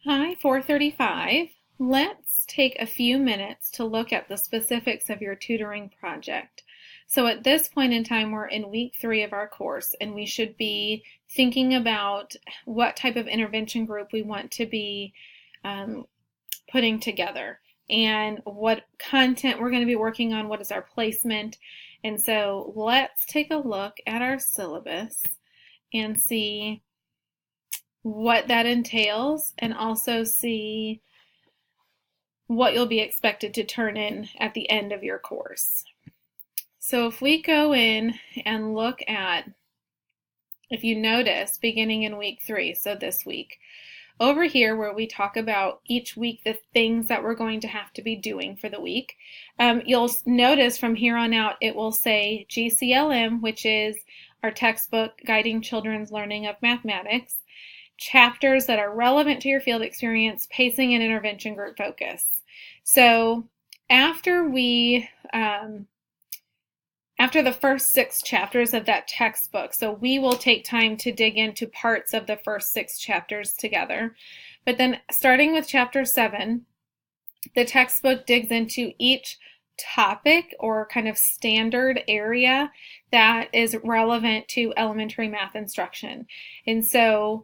Hi, 435. Let's take a few minutes to look at the specifics of your tutoring project. So at this point in time, we're in week 3 of our course, and we should be thinking about what type of intervention group we want to be putting together and what content we're going to be working on, what is our placement. And so let's take a look at our syllabus and see what that entails, and also see what you'll be expected to turn in at the end of your course. So if we go in and look at, if you notice, beginning in week 3, so this week, over here where we talk about each week the things that we're going to have to be doing for the week, you'll notice from here on out it will say GCLM, which is our textbook Guiding Children's Learning of Mathematics, chapters that are relevant to your field experience, pacing, and intervention group focus. So after the first 6 chapters of that textbook, so we will take time to dig into parts of the first 6 chapters together. But then starting with chapter 7, the textbook digs into each topic or kind of standard area that is relevant to elementary math instruction. And so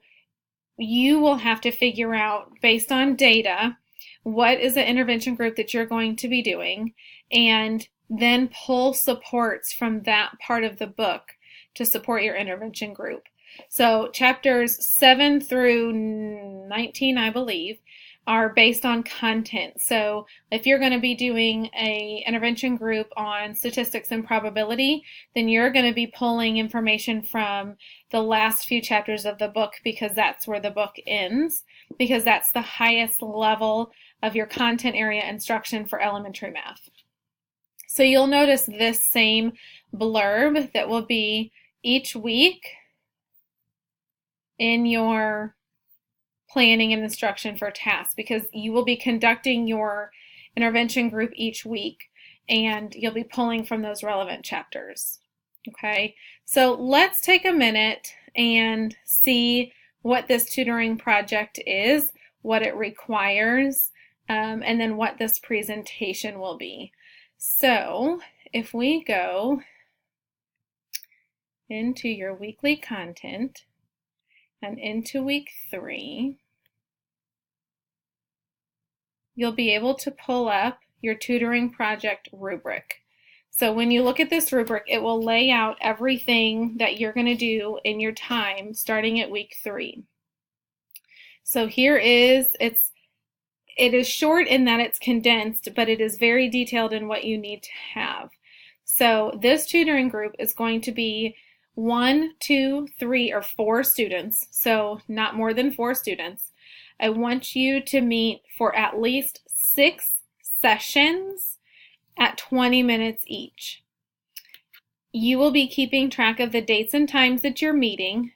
you will have to figure out, based on data, what is the intervention group that you're going to be doing, and then pull supports from that part of the book to support your intervention group. So chapters 7 through 19, I believe, are based on content. So if you're going to be doing a intervention group on statistics and probability, then you're going to be pulling information from the last few chapters of the book, because that's where the book ends, because that's the highest level of your content area instruction for elementary math. So you'll notice this same blurb that will be each week in your planning and instruction for tasks, because you will be conducting your intervention group each week and you'll be pulling from those relevant chapters. Okay, so let's take a minute and see what this tutoring project is, what it requires, and then what this presentation will be. So if we go into your weekly content and into week 3, you'll be able to pull up your tutoring project rubric. So when you look at this rubric, it will lay out everything that you're going to do in your time starting at week 3. So here it is short in that it's condensed, but it is very detailed in what you need to have. So this tutoring group is going to be 1, 2, 3, or 4 students, so not more than 4 students. I want you to meet for at least 6 sessions at 20 minutes each. You will be keeping track of the dates and times that you're meeting,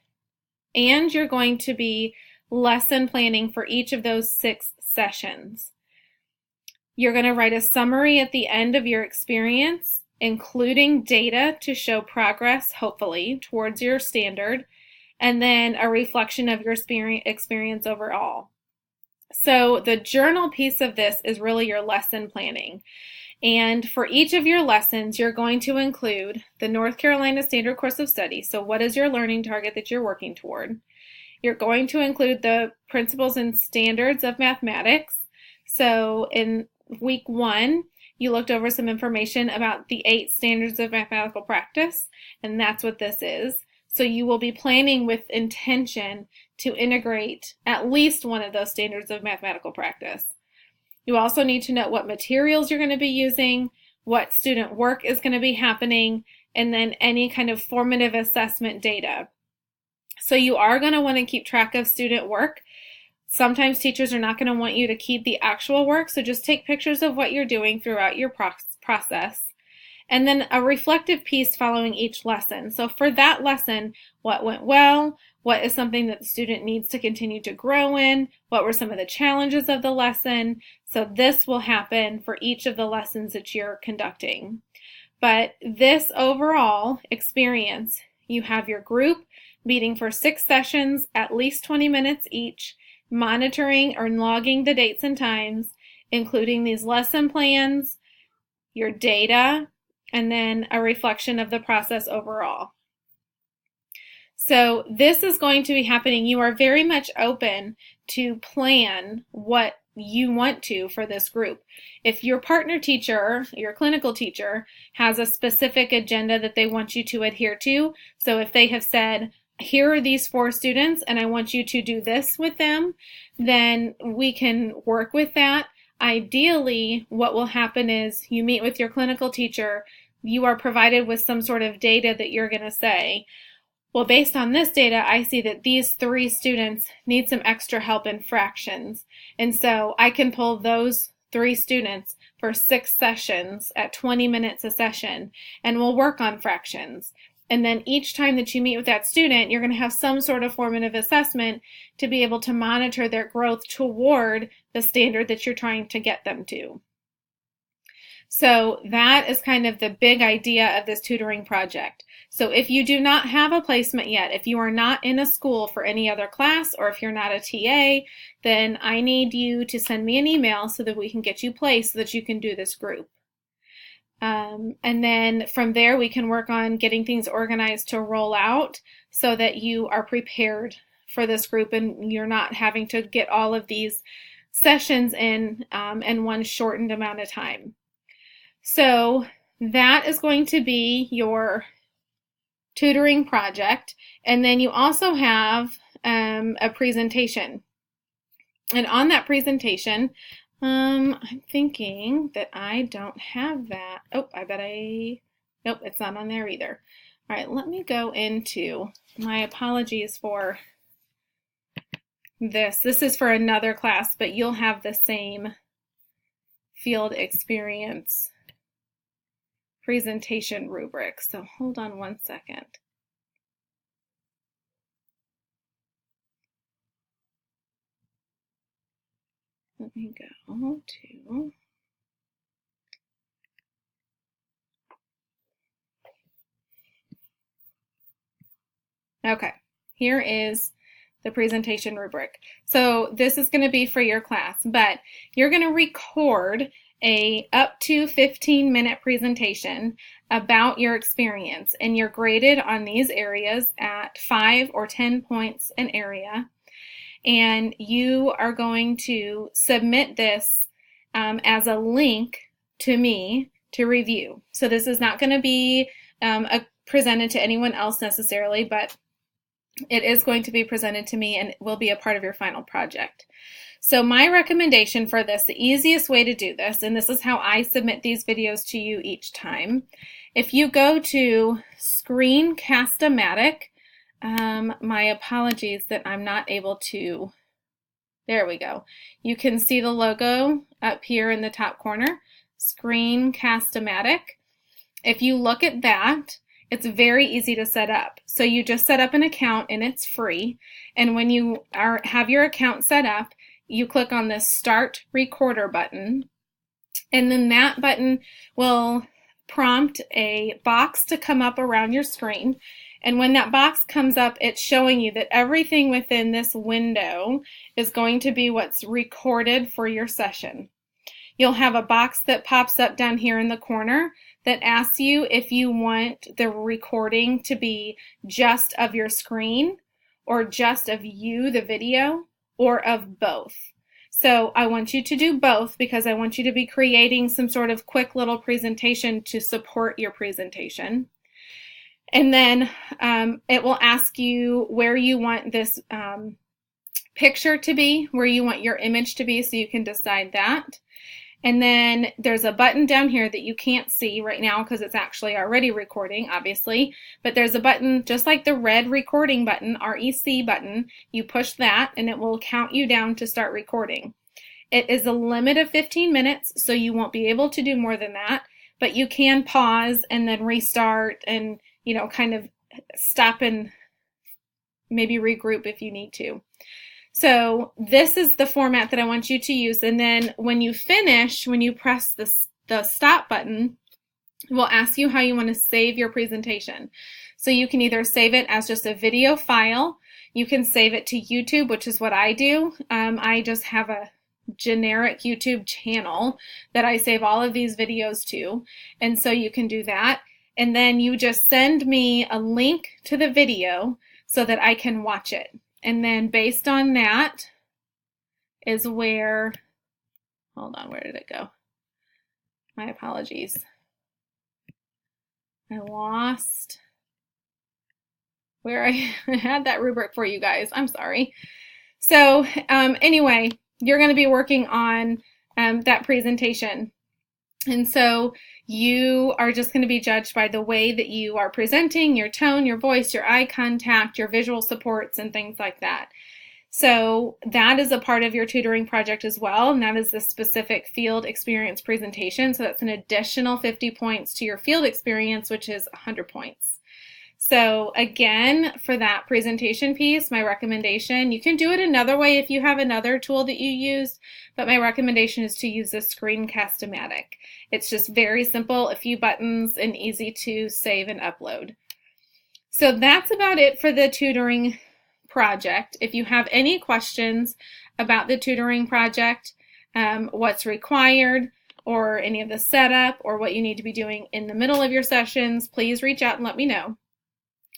and you're going to be lesson planning for each of those 6 sessions. You're going to write a summary at the end of your experience, including data to show progress, hopefully, towards your standard, and then a reflection of your experience overall. So the journal piece of this is really your lesson planning. And for each of your lessons, you're going to include the North Carolina Standard Course of Study. So what is your learning target that you're working toward? You're going to include the principles and standards of mathematics. So in week 1, you looked over some information about the 8 standards of mathematical practice, and that's what this is. So you will be planning with intention to integrate at least one of those standards of mathematical practice. You also need to know what materials you're going to be using, what student work is going to be happening, and then any kind of formative assessment data. So you are going to want to keep track of student work. Sometimes teachers are not going to want you to keep the actual work, so just take pictures of what you're doing throughout your process. And then a reflective piece following each lesson. So for that lesson, what went well? What is something that the student needs to continue to grow in? What were some of the challenges of the lesson? So this will happen for each of the lessons that you're conducting. But this overall experience, you have your group meeting for 6 sessions, at least 20 minutes each. monitoring or logging the dates and times, including these lesson plans, your data, and then a reflection of the process overall. So this is going to be happening. You are very much open to plan what you want to for this group. If your partner teacher, your clinical teacher, has a specific agenda that they want you to adhere to, so if they have said, here are these 4 students and I want you to do this with them, then we can work with that. Ideally, what will happen is you meet with your clinical teacher, you are provided with some sort of data that you're going to say, well, based on this data, I see that these 3 students need some extra help in fractions. And so I can pull those 3 students for 6 sessions at 20 minutes a session, and we'll work on fractions. And then each time that you meet with that student, you're going to have some sort of formative assessment to be able to monitor their growth toward the standard that you're trying to get them to. So that is kind of the big idea of this tutoring project. So if you do not have a placement yet, if you are not in a school for any other class, or if you're not a TA, then I need you to send me an email so that we can get you placed so that you can do this group. And then from there we can work on getting things organized to roll out so that you are prepared for this group and you're not having to get all of these sessions in one shortened amount of time. So that is going to be your tutoring project. And then you also have a presentation. And on that presentation, I'm thinking that I don't have that. Oh, nope, it's not on there either. All right, let me go into, my apologies for this. This is for another class, but you'll have the same field experience presentation rubric. So hold on one second. Let me go to, okay, here is the presentation rubric. So this is going to be for your class, but you're going to record a up to 15-minute presentation about your experience, and you're graded on these areas at 5 or 10 points an area. And you are going to submit this as a link to me to review. So this is not going to be presented to anyone else necessarily, but it is going to be presented to me and will be a part of your final project. So my recommendation for this, the easiest way to do this, and this is how I submit these videos to you each time, if you go to Screencast-O-Matic, my apologies that I'm not able to, there we go. You can see the logo up here in the top corner, Screencast-O-Matic. If you look at that, it's very easy to set up. So you just set up an account and it's free. And when you have your account set up, you click on the Start Recorder button. And then that button will prompt a box to come up around your screen. And when that box comes up, it's showing you that everything within this window is going to be what's recorded for your session. You'll have a box that pops up down here in the corner that asks you if you want the recording to be just of your screen or just of you, the video, or of both. So I want you to do both because I want you to be creating some sort of quick little presentation to support your presentation. And then it will ask you where you want this picture to be, where you want your image to be, so you can decide that. And then there's a button down here that you can't see right now because it's actually already recording, obviously. But there's a button just like the red recording button, REC button. You push that and it will count you down to start recording. It is a limit of 15 minutes, so you won't be able to do more than that. But you can pause and then restart and, you know, kind of stop and maybe regroup if you need to. So this is the format that I want you to use, and then when you finish, when you press the stop button, it will ask you how you want to save your presentation. So you can either save it as just a video file, You can save it to YouTube, which is what I do. I just have a generic YouTube channel that I save all of these videos to, and so you can do that. And then you just send me a link to the video so that I can watch it. And then based on that is where, hold on, where did it go? My apologies. I lost where I had that rubric for you guys. I'm sorry. So anyway, you're going to be working on that presentation. And so you are just going to be judged by the way that you are presenting, your tone, your voice, your eye contact, your visual supports, and things like that. So that is a part of your tutoring project as well, and that is the specific field experience presentation. So that's an additional 50 points to your field experience, which is 100 points. So again, for that presentation piece, my recommendation, you can do it another way if you have another tool that you use, but my recommendation is to use the Screencast-O-Matic. It's just very simple, a few buttons, and easy to save and upload. So that's about it for the tutoring project. If you have any questions about the tutoring project, what's required, or any of the setup, or what you need to be doing in the middle of your sessions, please reach out and let me know.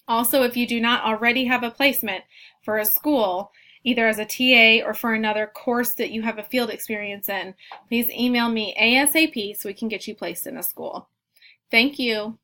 Also, if you do not already have a placement for a school, either as a TA or for another course that you have a field experience in, please email me ASAP so we can get you placed in a school. Thank you.